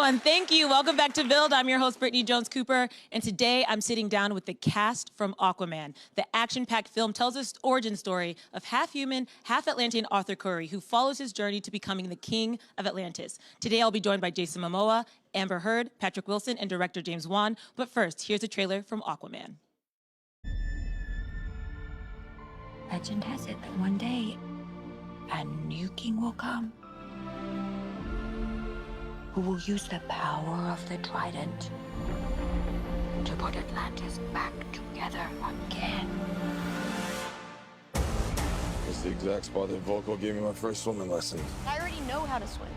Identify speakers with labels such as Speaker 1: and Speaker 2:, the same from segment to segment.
Speaker 1: everyone. Thank you. Welcome back to Build. I'm your host, Brittany Jones-Cooper, and today I'm sitting down with the cast from Aquaman. The action-packed film tells us origin story of half-human, half-Atlantean Arthur Curry, who follows his journey to becoming the king of Atlantis. Today I'll be joined by Jason Momoa, Amber Heard, Patrick Wilson, and director James Wan. But first, here's a trailer from Aquaman.
Speaker 2: Legend has it that one day, a new king will come who will use the power of the trident to put Atlantis back together again.
Speaker 3: It's the exact spot that Volko gave me my first swimming lesson.
Speaker 4: I already know how to swim.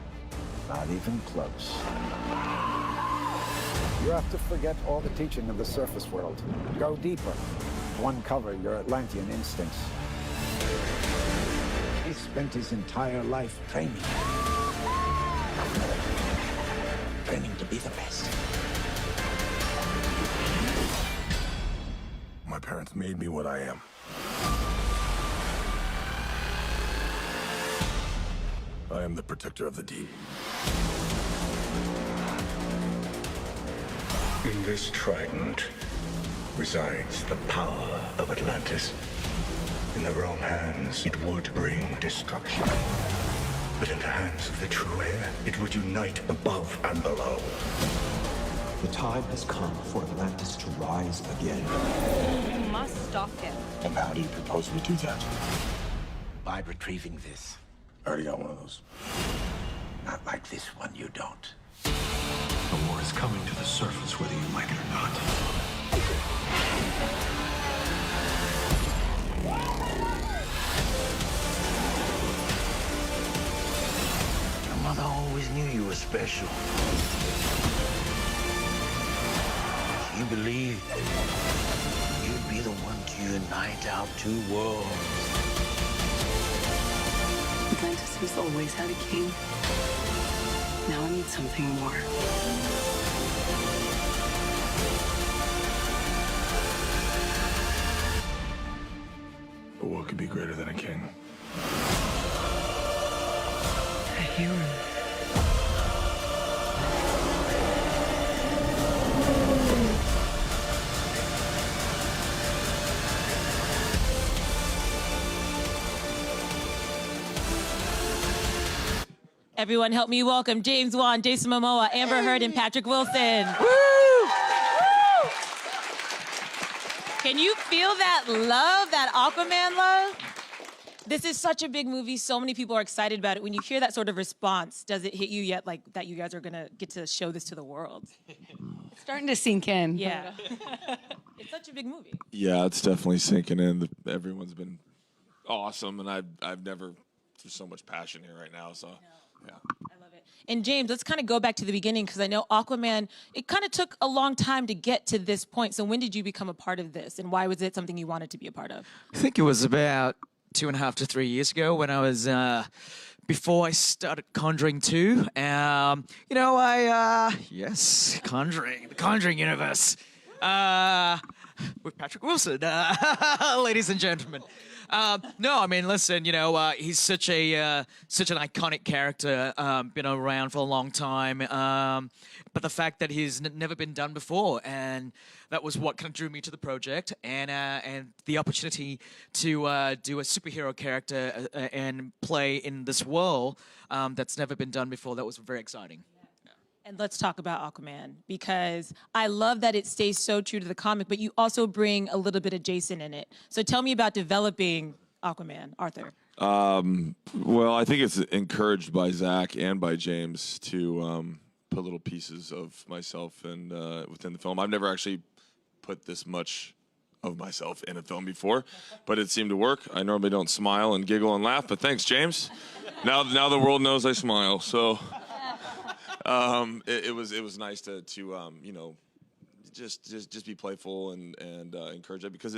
Speaker 5: Not even close. You have to forget all the teaching of the surface world. Go deeper. To uncover your Atlantean instincts. He spent his entire life training. Training to be the best.
Speaker 3: My parents made me what I am. I am the protector of the deep.
Speaker 6: In this trident resides the power of Atlantis. In the wrong hands, it would bring destruction. But in the hands of the true heir, it would unite above and below.
Speaker 7: The time has come for Atlantis to rise again.
Speaker 4: You must stop him.
Speaker 3: And how do you propose we do that?
Speaker 5: By retrieving this.
Speaker 3: I already got one of those.
Speaker 5: Not like this one, you don't.
Speaker 7: The war is coming to the surface, whether you like it or not.
Speaker 5: Your mother always knew you were special. She believed you'd be the one to unite our two worlds.
Speaker 8: Atlantis has always had a king. Now I need something more.
Speaker 3: But what could be greater than a king?
Speaker 8: A hero.
Speaker 1: Everyone help me welcome James Wan, Jason Momoa, Amber Heard, and Patrick Wilson. Woo! Can you feel that love, that Aquaman love? This is such a big movie. So many people are excited about it. When you hear that sort of response, does it hit you yet, like that you guys are gonna get to show this to the world?
Speaker 8: Starting to sink in.
Speaker 1: Yeah. It's such a big movie.
Speaker 3: Yeah, it's definitely sinking in. Everyone's been awesome, and I've never, there's so much passion here right now, so. Yeah.
Speaker 1: I love it. And James, let's kind of go back to the beginning because I know Aquaman, it kind of took a long time to get to this point. So when did you become a part of this and why was it something you wanted to be a part of?
Speaker 9: I think it was about 2.5 to 3 years ago when I was, before I started Conjuring 2. Yes, Conjuring, the Conjuring universe. With Patrick Wilson, ladies and gentlemen. No, I mean, listen, he's such an iconic character, been around for a long time. But the fact that he's never been done before, and that was what kind of drew me to the project, and the opportunity to do a superhero character and play in this world that's never been done before. That was very exciting.
Speaker 1: And let's talk about Aquaman, because I love that it stays so true to the comic, but you also bring a little bit of Jason in it. So tell me about developing Aquaman, Arthur.
Speaker 3: Well, I think it's encouraged by Zach and by James to put little pieces of myself and within the film. I've never actually put this much of myself in a film before, but it seemed to work. I normally don't smile and giggle and laugh, but thanks, James. Now the world knows I smile, so... It was nice to just be playful and encourage it, because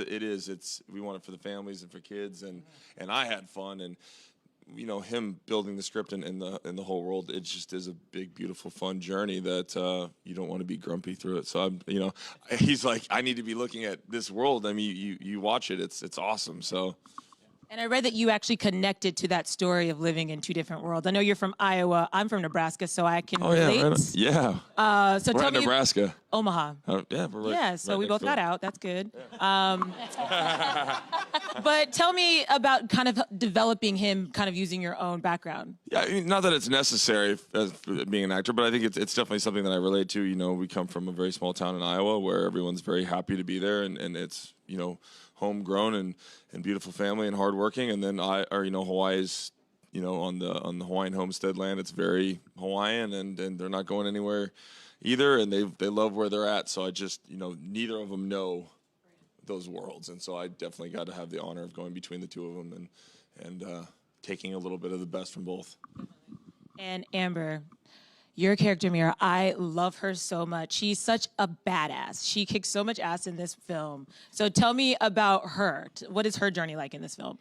Speaker 3: we want it for the families and for kids, and I had fun, and him building the script and the whole world, it just is a big, beautiful, fun journey that you don't want to be grumpy through it. So he's like, I need to be looking at this world. I mean, you watch it, it's awesome. So
Speaker 1: And I read that you actually connected to that story of living in two different worlds. I know you're from Iowa. I'm from Nebraska, so I can relate. So
Speaker 3: We're
Speaker 1: tell
Speaker 3: at
Speaker 1: me,
Speaker 3: Nebraska.
Speaker 1: Omaha.
Speaker 3: Yeah, we're right.
Speaker 1: Yeah, so
Speaker 3: right
Speaker 1: we
Speaker 3: next
Speaker 1: both
Speaker 3: door.
Speaker 1: got out. That's good. But tell me about kind of developing him, kind of using your own background.
Speaker 3: Yeah, I mean, not that it's necessary as being an actor, but I think it's definitely something that I relate to. You know, we come from a very small town in Iowa where everyone's very happy to be there, and it's, you know, homegrown and beautiful family and hardworking. And then Hawaii is, you know, on the Hawaiian homestead land. It's very Hawaiian, and they're not going anywhere either, and they love where they're at. So I just, you know, neither of them know those worlds, and so I definitely got to have the honor of going between the two of them and taking a little bit of the best from both.
Speaker 1: And Amber, your character Mira, I love her so much. She's such a badass. She kicks so much ass in this film. So tell me about her. What is her journey like in this film?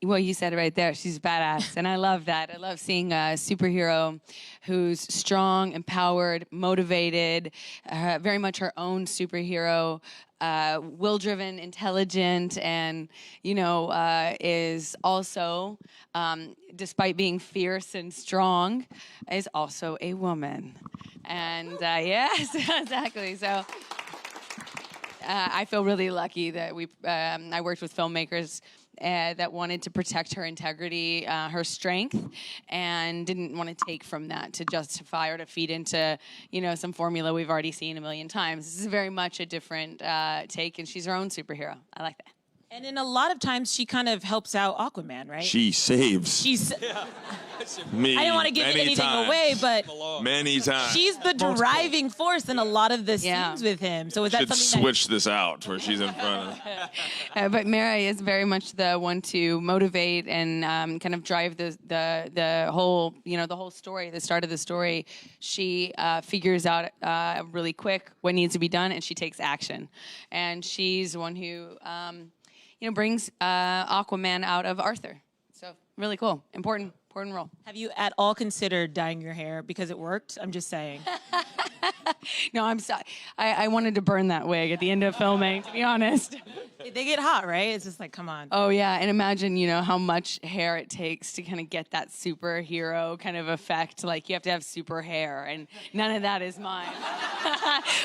Speaker 8: Well, you said it right there. She's badass, and I love that. I love seeing a superhero who's strong, empowered, motivated, very much her own superhero, will-driven, intelligent, and, you know, is also, despite being fierce and strong, is also a woman. And yes, exactly. So I feel really lucky that I worked with filmmakers that wanted to protect her integrity, her strength, and didn't want to take from that to justify or to feed into, you know, some formula we've already seen a million times. This is very much a different take, and she's her own superhero. I like that.
Speaker 1: And in a lot of times, she kind of helps out Aquaman, right?
Speaker 3: She saves me.
Speaker 1: I didn't want to give anything away, but
Speaker 3: many times.
Speaker 1: she's the driving force in a lot of the scenes with him. So is that
Speaker 3: Should
Speaker 1: something
Speaker 3: switch this out where she's in front of.
Speaker 8: But Mary is very much the one to motivate and kind of drive the whole, you know, the whole story, the start of the story. She figures out really quick what needs to be done, and she takes action. And she's the one who, you know, brings Aquaman out of Arthur. So really cool, important role.
Speaker 1: Have you at all considered dyeing your hair because it worked? I'm just saying.
Speaker 8: No, I'm sorry. I wanted to burn that wig at the end of filming, to be honest.
Speaker 1: They get hot, right? It's just like, come on.
Speaker 8: Oh, yeah. And imagine, you know, how much hair it takes to kind of get that superhero kind of effect. Like, you have to have super hair, and none of that is mine.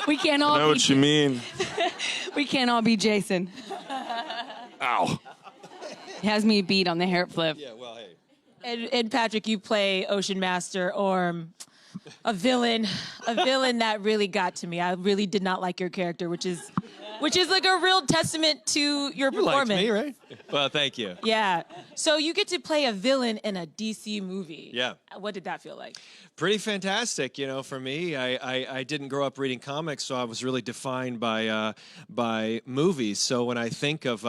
Speaker 8: We can't all
Speaker 3: I know what you mean.
Speaker 8: We can't all be Jason.
Speaker 3: Ow.
Speaker 8: He has me beat on the hair flip.
Speaker 7: Yeah, well, hey.
Speaker 1: And Patrick, you play Ocean Master Orm, a villain that really got to me. I really did not like your character, which is like a real testament to your performance.
Speaker 7: You liked me, right? Well, thank you.
Speaker 1: Yeah. So you get to play a villain in a DC movie.
Speaker 7: Yeah.
Speaker 1: What did that feel like?
Speaker 7: Pretty fantastic, you know. For me, I didn't grow up reading comics, so I was really defined by movies. So when I think of,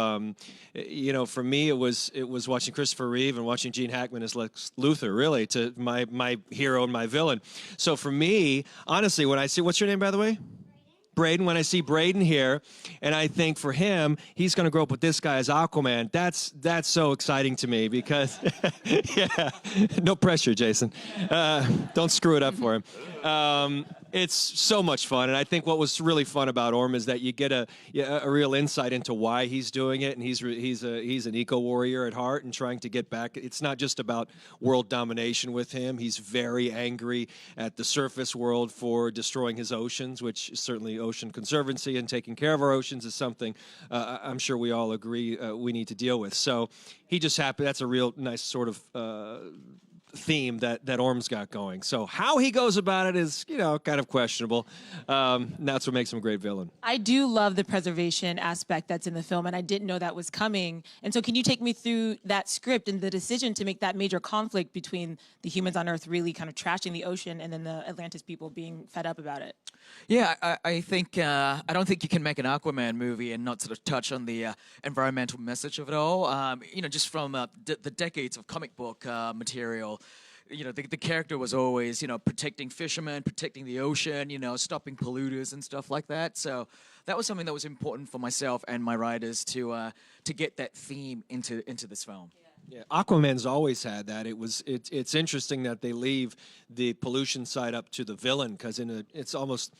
Speaker 7: you know, for me, it was watching Christopher Reeve and watching Gene Hackman as Lex Luthor, really, to my hero and my villain. So for me, honestly, when I see, what's your name, by the way? Braden, when I see Braden here, and I think for him, he's going to grow up with this guy as Aquaman. That's so exciting to me because, yeah, no pressure, Jason. Don't screw it up for him. It's so much fun, and I think what was really fun about Orm is that you get a real insight into why he's doing it, and he's an eco-warrior at heart and trying to get back. It's not just about world domination with him. He's very angry at the surface world for destroying his oceans, which is certainly ocean conservancy and taking care of our oceans is something I'm sure we all agree we need to deal with. So he just happened. That's a real nice sort of theme that Orm's got going. So how he goes about it is, you know, kind of questionable. That's what makes him a great villain.
Speaker 1: I do love the preservation aspect that's in the film, and I didn't know that was coming. And so can you take me through that script and the decision to make that major conflict between the humans on Earth really kind of trashing the ocean and then the Atlantis people being fed up about it?
Speaker 9: Yeah, I think I don't think you can make an Aquaman movie and not sort of touch on the environmental message of it all. You know, just from the decades of comic book material. You know, the character was always, you know, protecting fishermen, protecting the ocean, you know, stopping polluters and stuff like that. So that was something that was important for myself and my writers to get that theme into this film.
Speaker 7: Yeah, Aquaman's always had that. It's interesting that they leave the pollution side up to the villain because it's almost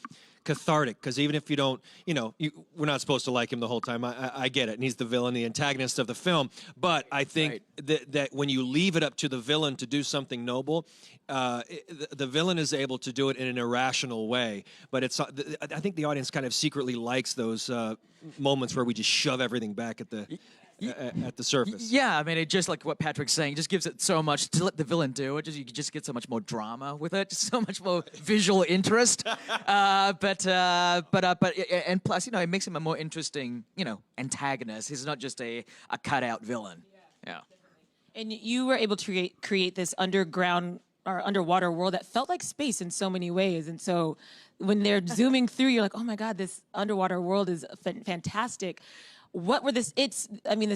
Speaker 7: cathartic. Because even if you don't, we're not supposed to like him the whole time. I get it, and he's the villain, the antagonist of the film. But I think that when you leave it up to the villain to do something noble, the villain is able to do it in an irrational way. But I think the audience kind of secretly likes those moments where we just shove everything back at the surface.
Speaker 9: Yeah, I mean, it just like what Patrick's saying, just gives it so much to let the villain do it. You just get so much more drama with it, just so much more visual interest. And plus, it makes him a more interesting, antagonist. He's not just a cutout villain. Yeah.
Speaker 1: And you were able to create this underground or underwater world that felt like space in so many ways. And so when they're zooming through, you're like, oh my God, this underwater world is fantastic. What were the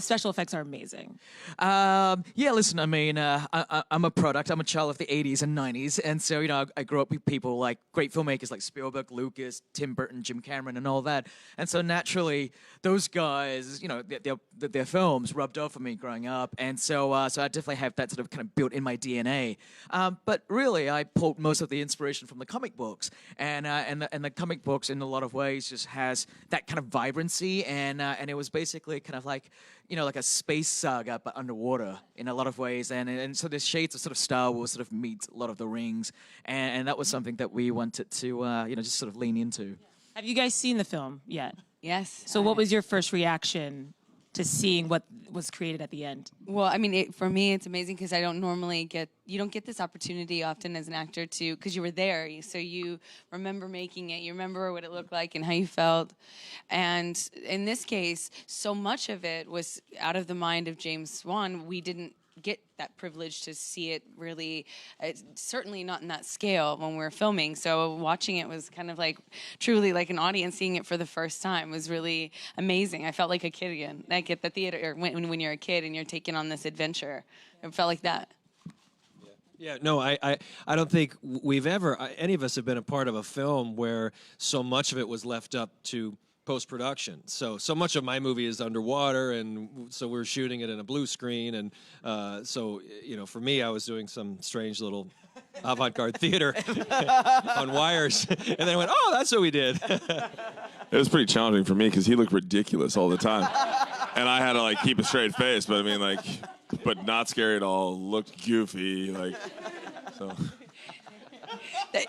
Speaker 1: special effects are amazing.
Speaker 9: Yeah, listen, I mean, I'm a product. I'm a child of the 80s and 90s. And so, I grew up with people like great filmmakers like Spielberg, Lucas, Tim Burton, Jim Cameron, and all that. And so naturally, those guys, their films rubbed off on me growing up. And so I definitely have that sort of kind of built in my DNA. But really, I pulled most of the inspiration from the comic books. And the comic books, in a lot of ways, just has that kind of vibrancy. And it was basically kind of like, like a space saga, but underwater in a lot of ways. And so there's shades of sort of Star Wars sort of meets a lot of the Rings. And that was something that we wanted to, just sort of lean into.
Speaker 1: Have you guys seen the film yet?
Speaker 8: Yes.
Speaker 1: So what was your first reaction to seeing what was created at the end?
Speaker 8: Well, I mean, for me, it's amazing because I don't normally you don't get this opportunity often as an actor because you were there. So you remember making it, you remember what it looked like and how you felt. And in this case, so much of it was out of the mind of James Swan. We didn't get that privilege to see it really, certainly not in that scale when we were filming. So watching it was kind of like truly like an audience seeing it for the first time was really amazing. I felt like a kid again, like at the theater when you're a kid and you're taking on this adventure. It felt like that.
Speaker 7: Yeah, no, I don't think we've ever, any of us have been a part of a film where so much of it was left up to post-production. So much of my movie is underwater, and so we're shooting it in a blue screen. And so, for me, I was doing some strange little avant-garde theater on wires. And then I went, oh, that's what we did.
Speaker 3: It was pretty challenging for me because he looked ridiculous all the time. And I had to, keep a straight face. But, but not scary at all. Looked goofy. So.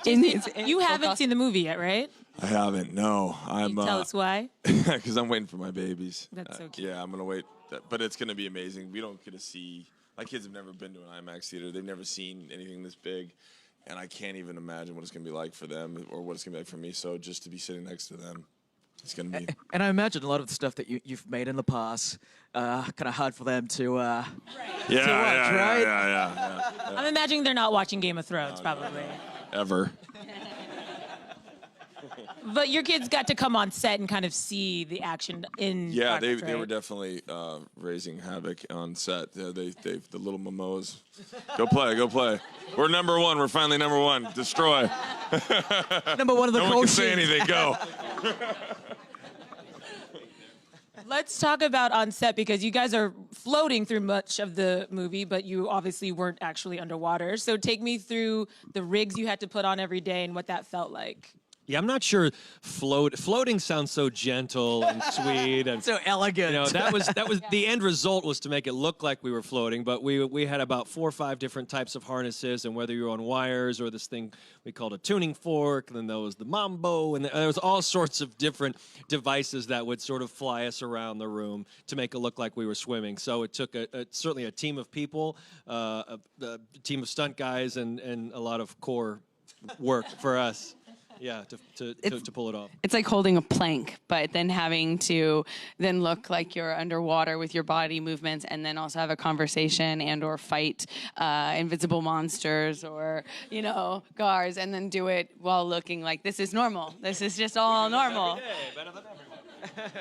Speaker 1: You haven't seen the movie yet, right?
Speaker 3: I haven't, no.
Speaker 1: Can you tell us why?
Speaker 3: Because I'm waiting for my babies.
Speaker 1: That's so cute.
Speaker 3: Yeah, I'm going to wait. But it's going to be amazing. We don't get to see... My kids have never been to an IMAX theater. They've never seen anything this big. And I can't even imagine what it's going to be like for them or what it's going to be like for me. So just to be sitting next to them, it's going to be...
Speaker 9: And I imagine a lot of the stuff that you've made in the past, kind of hard for them to watch, right?
Speaker 3: Yeah.
Speaker 1: I'm imagining they're not watching Game of Thrones, probably.
Speaker 3: Ever.
Speaker 1: But your kids got to come on set and kind of see the action in.
Speaker 3: Yeah,
Speaker 1: progress,
Speaker 3: they were
Speaker 1: right?
Speaker 3: definitely raising havoc on set. The little Momoas. Go play. We're number one. We're finally number one. Destroy.
Speaker 9: Number one of the
Speaker 3: no
Speaker 9: cold
Speaker 3: one can
Speaker 9: sheet.
Speaker 3: say anything. Go.
Speaker 1: Let's talk about on set because you guys are floating through much of the movie, but you obviously weren't actually underwater. So take me through the rigs you had to put on every day and what that felt like.
Speaker 7: Yeah, I'm not sure. Floating sounds so gentle and sweet and
Speaker 9: so elegant.
Speaker 7: That was the end result was to make it look like we were floating. But we had about 4 or 5 different types of harnesses, and whether you're on wires or this thing we called a tuning fork, and then there was the mambo, and there was all sorts of different devices that would sort of fly us around the room to make it look like we were swimming. So it took certainly a team of people, a team of stunt guys, and a lot of core work for us. Yeah, to pull it off.
Speaker 8: It's like holding a plank, but then having to then look like you're underwater with your body movements, and then also have a conversation and or fight invisible monsters or guards, and then do it while looking like this is normal. This is just all normal.
Speaker 7: Better than everyone.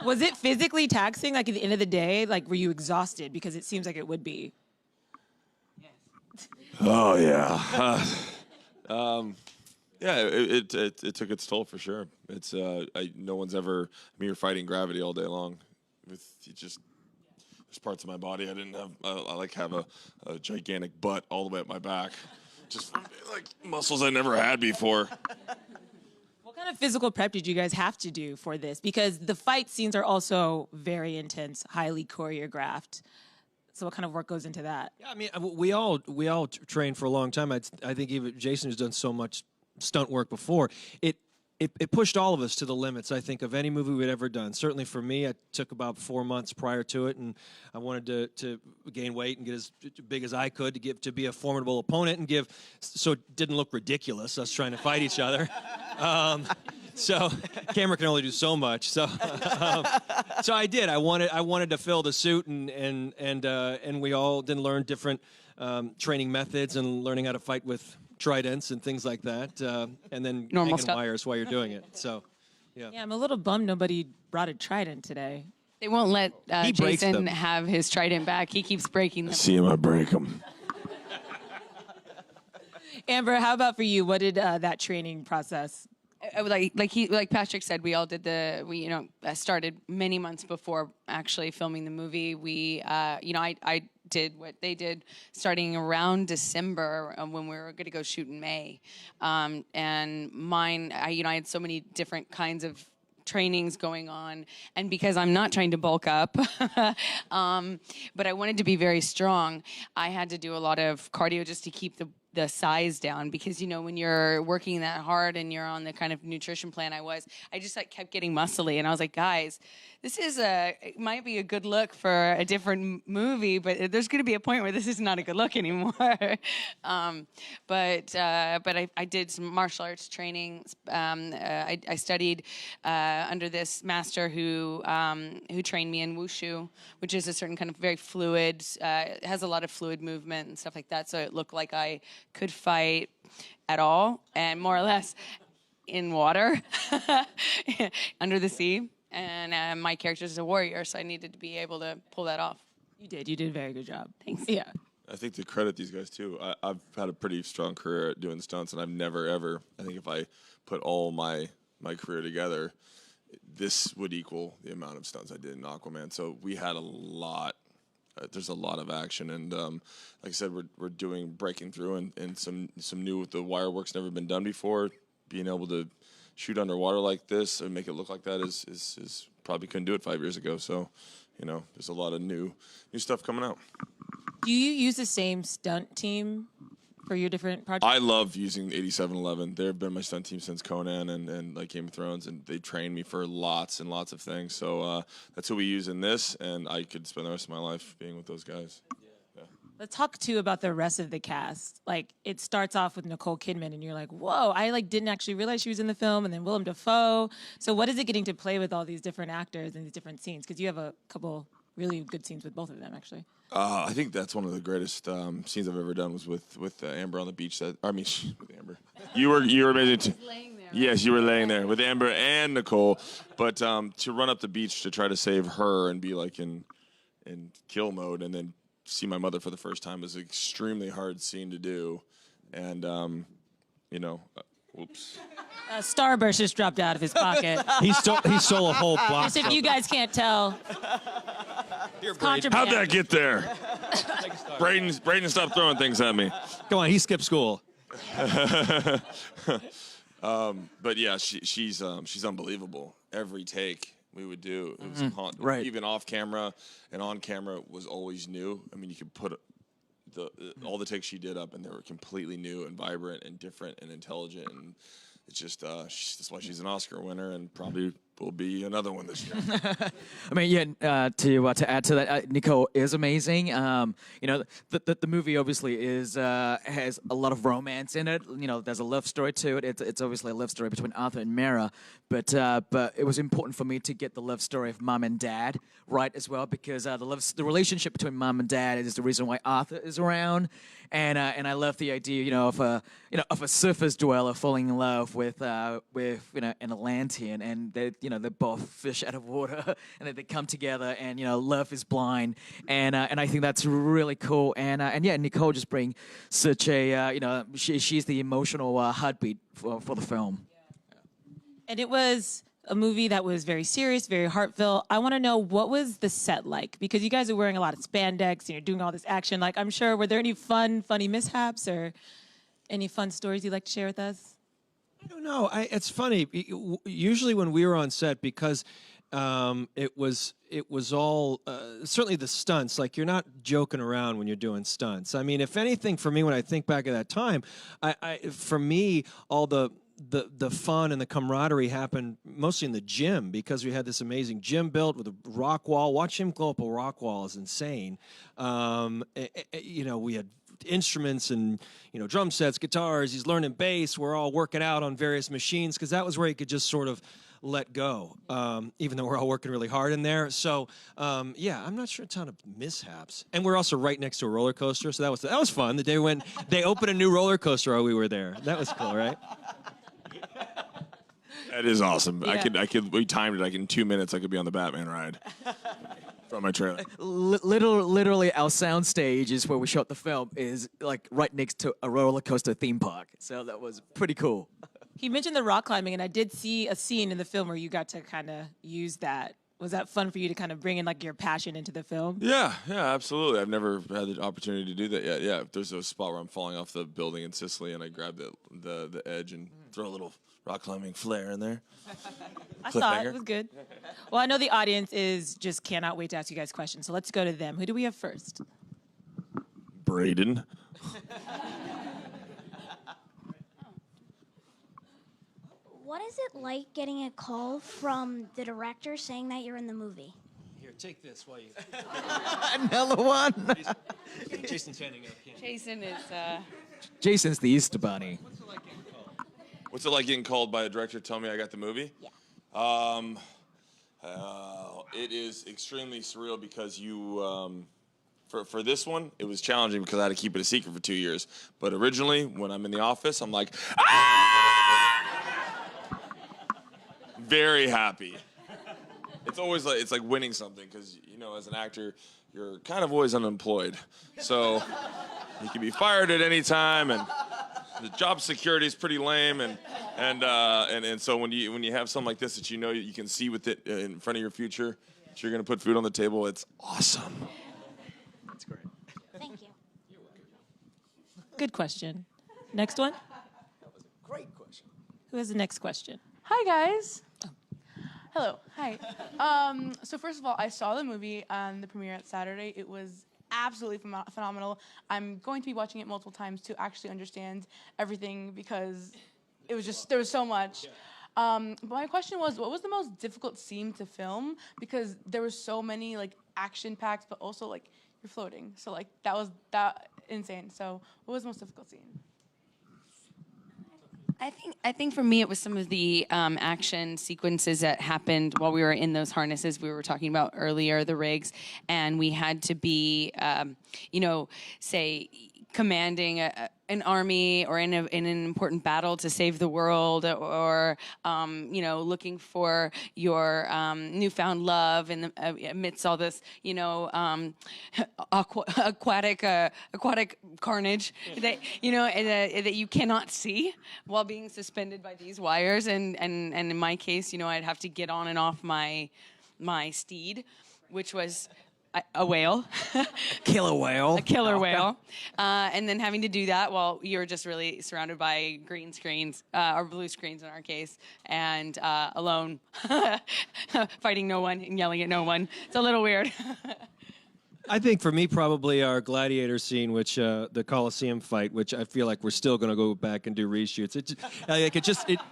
Speaker 1: Was it physically taxing? Like at the end of the day, were you exhausted? Because it seems like it would be.
Speaker 3: Oh yeah. Yeah, it took its toll for sure. It's no one's ever. You're fighting gravity all day long. there's parts of my body I didn't have. I like have a gigantic butt all the way up my back, just like muscles I never had before.
Speaker 1: What kind of physical prep did you guys have to do for this? Because the fight scenes are also very intense, highly choreographed. So what kind of work goes into that?
Speaker 7: Yeah, I mean, we all trained for a long time. I think even Jason, who's done so much stunt work before, it pushed all of us to the limits, I think, of any movie we'd ever done. Certainly for me, I took about 4 months prior to it, and I wanted to gain weight and get as big as I could to be a formidable opponent and so it didn't look ridiculous, us trying to fight each other. So camera can only do so much. So so I did. I wanted to fill the suit, and we all then learned different training methods and learning how to fight with tridents and things like that, and then
Speaker 8: Normal
Speaker 7: hanging
Speaker 8: stuff.
Speaker 7: wires while you're doing it. So, yeah.
Speaker 1: Yeah, I'm a little bummed nobody brought a trident today.
Speaker 8: They won't let
Speaker 7: He breaks
Speaker 8: Jason
Speaker 7: them.
Speaker 8: have his trident back. He keeps breaking them.
Speaker 3: See him, I break him.
Speaker 1: Amber, how about for you? What did that training process?
Speaker 8: Like Patrick said, we all did we started many months before actually filming the movie. We I did what they did starting around December when we were going to go shoot in May, and mine I had so many different kinds of trainings going on, and because I'm not trying to bulk up, but I wanted to be very strong, I had to do a lot of cardio just to keep the size down, because when you're working that hard and you're on the kind of nutrition plan I just kept getting muscly, and I was like, guys, this is it might be a good look for a different movie, but there's going to be a point where this is not a good look anymore. But I did some martial arts training. I studied under this master who trained me in wushu, which is a certain kind of very fluid, it has a lot of fluid movement and stuff like that, so it looked like I could fight at all, and more or less in water, under the sea. And my character is a warrior, so I needed to be able to pull that off.
Speaker 1: You did a very good job.
Speaker 8: Thanks.
Speaker 1: Yeah.
Speaker 3: I think to credit these guys too. I've had a pretty strong career at doing stunts, and I've never ever. I think if I put all my career together, this would equal the amount of stunts I did in Aquaman. So we had a lot. There's a lot of action, and like I said, we're breaking through, and some new with the wire work's never been done before. Being able to shoot underwater like this and make it look like that is probably couldn't do it 5 years ago. So, there's a lot of new stuff coming out.
Speaker 1: Do you use the same stunt team for your different projects?
Speaker 3: I love using 8711. They've been my stunt team since Conan and like Game of Thrones, and they trained me for lots and lots of things. So that's who we use in this, and I could spend the rest of my life being with those guys. Yeah.
Speaker 1: Let's talk too about the rest of the cast. Like, it starts off with Nicole Kidman, and you're like, whoa, I didn't actually realize she was in the film, and then Willem Dafoe. So what is it getting to play with all these different actors and these different scenes? Because you have a couple really good scenes with both of them, actually.
Speaker 3: I think that's one of the greatest scenes I've ever done was with Amber on the beach. With Amber. You were amazing too. Yes, you were laying there with Amber and Nicole. But to run up the beach to try to save her and be like in kill mode, and then see my mother for the first time was an extremely hard scene to do. And whoops.
Speaker 1: Starburst just dropped out of his pocket.
Speaker 7: He stole a whole box.
Speaker 1: Just if you guys can't tell, it's contraband.
Speaker 3: How'd that get there? Braden, stop throwing things at me.
Speaker 7: Come on, he skipped school.
Speaker 3: But yeah, she's unbelievable. Every take we would do, it was
Speaker 9: right.
Speaker 3: Even off camera and on camera was always new. I mean, you could put all the takes she did up, and they were completely new and vibrant and different and intelligent. And it's just that's why she's an Oscar winner, and probably will be another one this year.
Speaker 9: I mean, yeah. To add to that, Nicole is amazing. The movie obviously has a lot of romance in it. There's a love story to it. It's obviously a love story between Arthur and Mera, but it was important for me to get the love story of mom and dad right as well, because the relationship between mom and dad is the reason why Arthur is around, and I love the idea of a surface dweller falling in love with an Atlantean, and they're both fish out of water, and then they come together, and love is blind, and I think that's really cool, and yeah, Nicole just brings such a she's the emotional heartbeat for the film.
Speaker 1: And it was a movie that was very serious, very heartfelt. I want to know, what was the set like? Because you guys are wearing a lot of spandex and you're doing all this action. Like, I'm sure, were there any funny mishaps or any fun stories you'd like to share with us?
Speaker 7: I don't know. It's funny. Usually when we were on set, because it was all certainly the stunts. Like, you're not joking around when you're doing stunts. I mean, if anything, for me, when I think back at that time, for me, all the fun and the camaraderie happened mostly in the gym, because we had this amazing gym built with a rock wall. Watch him go up a rock wall is insane. You know, we had instruments and, you know, drum sets, guitars. He's learning bass. We're all working out on various machines, because that was where he could just sort of let go, even though we're all working really hard in there. So, yeah, I'm not sure a ton of mishaps. And we're also right next to a roller coaster, so that was fun. The day when they opened a new roller coaster while we were there. That was cool, right?
Speaker 3: That is awesome.
Speaker 1: Yeah.
Speaker 3: We timed it. In 2 minutes, I could be on the Batman ride from my trailer.
Speaker 9: Literally, our sound stage is where we shot the film is like right next to a roller coaster theme park. So that was pretty cool.
Speaker 1: He mentioned the rock climbing, and I did see a scene in the film where you got to kind of use that. Was that fun for you to kind of bring in like your passion into the film?
Speaker 3: Yeah, absolutely. I've never had the opportunity to do that yet. Yeah, there's a spot where I'm falling off the building in Sicily, and I grab the edge and throw a little rock climbing flair in there.
Speaker 1: I thought it was good. Well, I know the audience just cannot wait to ask you guys questions, so let's go to them. Who do we have first?
Speaker 3: Braden.
Speaker 10: What is it like getting a call from the director saying that you're in the movie?
Speaker 7: Here, take this while you...
Speaker 9: Another one.
Speaker 7: Jason's handing out.
Speaker 8: Jason is.
Speaker 9: Jason's the Easter Bunny.
Speaker 3: What's it like getting called by a director to tell me I got the movie?
Speaker 10: Yeah.
Speaker 3: It is extremely surreal, because you, for this one, it was challenging because I had to keep it a secret for 2 years. But originally, when I'm in the office, I'm like, ah! Very happy. It's always like, it's like winning something, because, you know, as an actor, you're kind of always unemployed. So you can be fired at any time, and the job security is pretty lame, and so when you have something like this that you know you can see with it in front of your future, that you're gonna put food on the table, it's awesome.
Speaker 9: That's great.
Speaker 10: Thank you.
Speaker 1: Good question. Next one.
Speaker 9: That was a great question.
Speaker 1: Who has the next question?
Speaker 11: Hi, guys. Hello. Hi. So first of all, I saw the movie on the premiere at Saturday. It was absolutely phenomenal. I'm going to be watching it multiple times to actually understand everything, because it was just, there was so much. But my question was, what was the most difficult scene to film? Because there were so many like action-packed, but also like you're floating. So like that was insane. So what was the most difficult scene?
Speaker 8: I think for me it was some of the action sequences that happened while we were in those harnesses we were talking about earlier, the rigs, and we had to be, you know, say commanding an army or in an important battle to save the world, or you know, looking for your newfound love amidst all this, you know, aquatic carnage that, you know, that you cannot see while being suspended by these wires, and in my case, you know, I'd have to get on and off my steed, which was a whale.
Speaker 9: Killer whale.
Speaker 8: A killer whale. And then having to do that while you're just really surrounded by green screens, or blue screens in our case, and alone, fighting no one and yelling at no one. It's a little weird.
Speaker 7: I think for me, probably our gladiator scene, which the Coliseum fight, which I feel like we're still going to go back and do reshoots.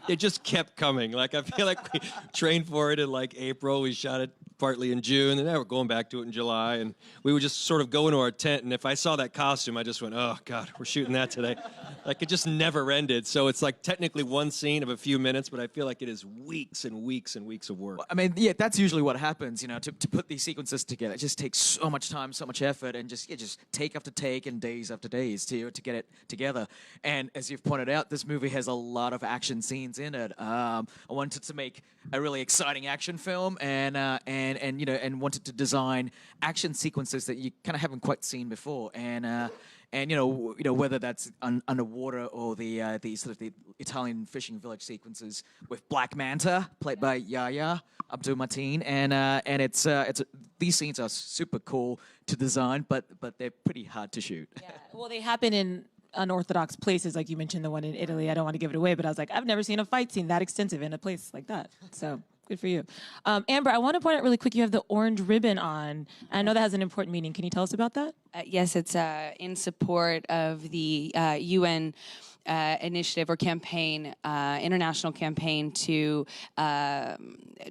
Speaker 7: It just kept coming. Like, I feel like we trained for it in like April. We shot it partly in June, and now we're going back to it in July. And we would just sort of go into our tent, and if I saw that costume, I just went, oh God, we're shooting that today. Like, it just never ended. So it's like technically one scene of a few minutes, but I feel like it is weeks and weeks and weeks of work.
Speaker 9: I mean, yeah, that's usually what happens, you know, to put these sequences together. It just takes so much time, so much effort, and just take after take and days after days to get it together. And as you've pointed out, this movie has a lot of action scenes in it. I wanted to make a really exciting action film, and you know, and wanted to design action sequences that you kind of haven't quite seen before. And And whether that's underwater or the sort of the Italian fishing village sequences with Black Manta, played by Yahya Abdul-Mateen, and it's these scenes are super cool to design, but they're pretty hard to shoot.
Speaker 1: Yeah. Well, they happen in unorthodox places, like you mentioned the one in Italy. I don't want to give it away, but I was like, I've never seen a fight scene that extensive in a place like that. So good for you. Amber, I want to point out really quick, you have the orange ribbon on. I know that has an important meaning. Can you tell us about that?
Speaker 8: Yes, it's in support of the UN initiative or campaign, international campaign to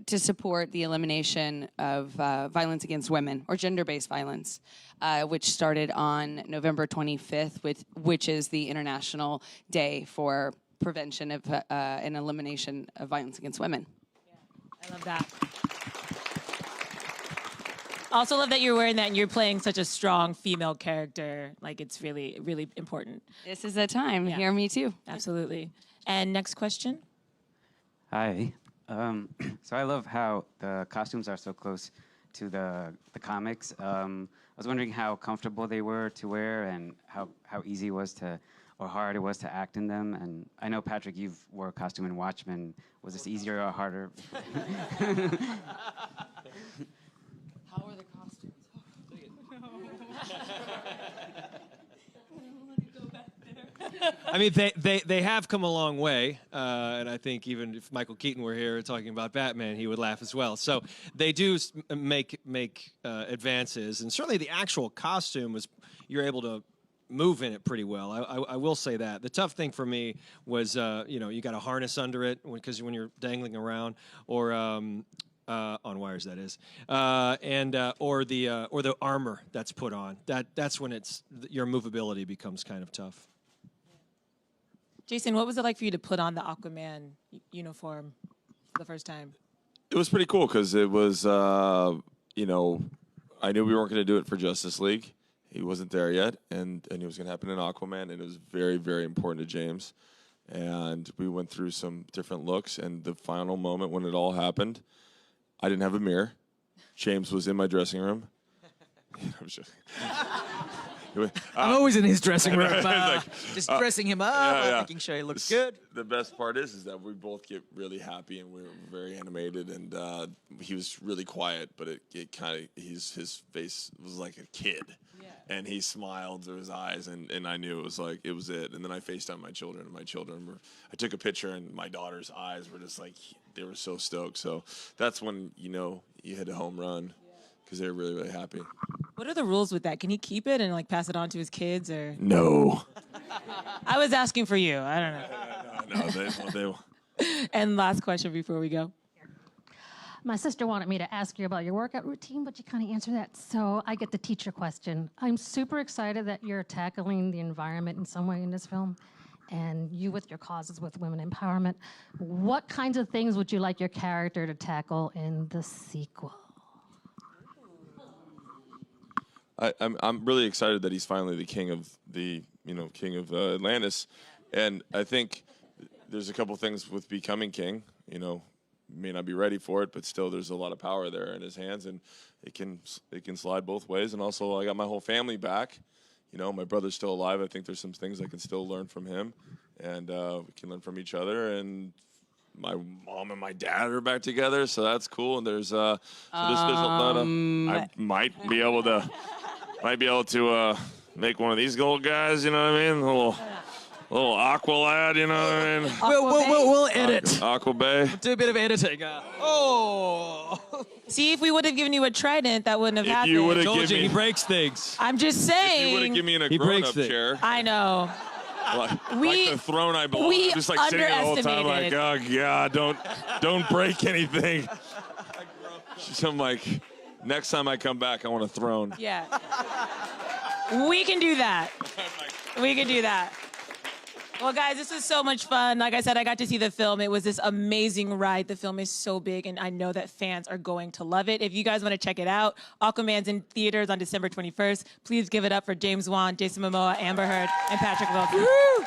Speaker 8: support the elimination of violence against women or gender-based violence, which started on November 25th, which is the International Day for Prevention of and Elimination of Violence Against Women.
Speaker 1: I love that. Also love that you're wearing that and you're playing such a strong female character. Like, it's really, really important.
Speaker 8: This is the time.
Speaker 1: Yeah.
Speaker 8: Hear me too.
Speaker 1: Absolutely. And next question.
Speaker 12: Hi. So I love how the costumes are so close to the comics. I was wondering how comfortable they were to wear and how easy it was to, or hard it was to act in them. And I know, Patrick, you've wore a costume in Watchmen. Was this easier or harder?
Speaker 11: How are the costumes?
Speaker 7: I mean, they have come a long way, and I think even if Michael Keaton were here talking about Batman, he would laugh as well. So they do make advances, and certainly the actual costume was, you're able to move in it pretty well. I will say that. The tough thing for me was, you got a harness under it because when you're dangling around, or on wires, that is, or the armor that's put on. That's when your movability becomes kind of tough.
Speaker 1: Jason, what was it like for you to put on the Aquaman uniform for the first time?
Speaker 3: It was pretty cool because it was, I knew we weren't going to do it for Justice League. He wasn't there yet, and it was going to happen in Aquaman, and it was very, very important to James. And we went through some different looks, and the final moment when it all happened, I didn't have a mirror. James was in my dressing room. I'm joking.
Speaker 9: I'm always in his dressing room, just
Speaker 3: like,
Speaker 9: dressing him up,
Speaker 3: yeah.
Speaker 9: making sure he looks good.
Speaker 3: The best part is that we both get really happy and we're very animated. And he was really quiet, but it kind of his face was like a kid, and he smiled through his eyes, and I knew it was it. And then I FaceTimed my children, and I took a picture, and my daughter's eyes were just like, they were so stoked. So that's when you hit a home run. Because they were really, really happy.
Speaker 1: What are the rules with that? Can he keep it and pass it on to his kids, or?
Speaker 3: No.
Speaker 1: I was asking for you. I don't know.
Speaker 3: No, they will.
Speaker 1: And last question before we go.
Speaker 13: My sister wanted me to ask you about your workout routine, but you kind of answered that, so I get the teacher question. I'm super excited that you're tackling the environment in some way in this film, and you with your causes with women empowerment. What kinds of things would you like your character to tackle in the sequel?
Speaker 3: I'm really excited that he's finally the king of Atlantis, and I think there's a couple things with becoming king. May not be ready for it, but still, there's a lot of power there in his hands, and it can slide both ways. And also, I got my whole family back. My brother's still alive. I think there's some things I can still learn from him, and we can learn from each other. And my mom and my dad are back together, so that's cool. And there's a lot of, I might be able to make one of these gold guys. You know what I mean? A little Aqua lad. You know what I mean?
Speaker 9: We'll edit.
Speaker 3: Aqua Bay.
Speaker 9: Do a bit of editing.
Speaker 1: See, if we would have given you a trident, that wouldn't have happened.
Speaker 3: You would have
Speaker 7: Told you he breaks things.
Speaker 1: I'm just saying.
Speaker 3: If you would have given me in a grown-up chair.
Speaker 1: I know.
Speaker 3: Like the throne I belong.
Speaker 1: We
Speaker 3: Just sitting there the whole time, like, oh God, don't break anything. So I'm like, next time I come back, I want a throne.
Speaker 1: Yeah. We can do that. We can do that. Well, guys, this was so much fun. Like I said, I got to see the film. It was this amazing ride. The film is so big, and I know that fans are going to love it. If you guys want to check it out, Aquaman's in theaters on December 21st. Please give it up for James Wan, Jason Momoa, Amber Heard, and Patrick Wilson. Woo!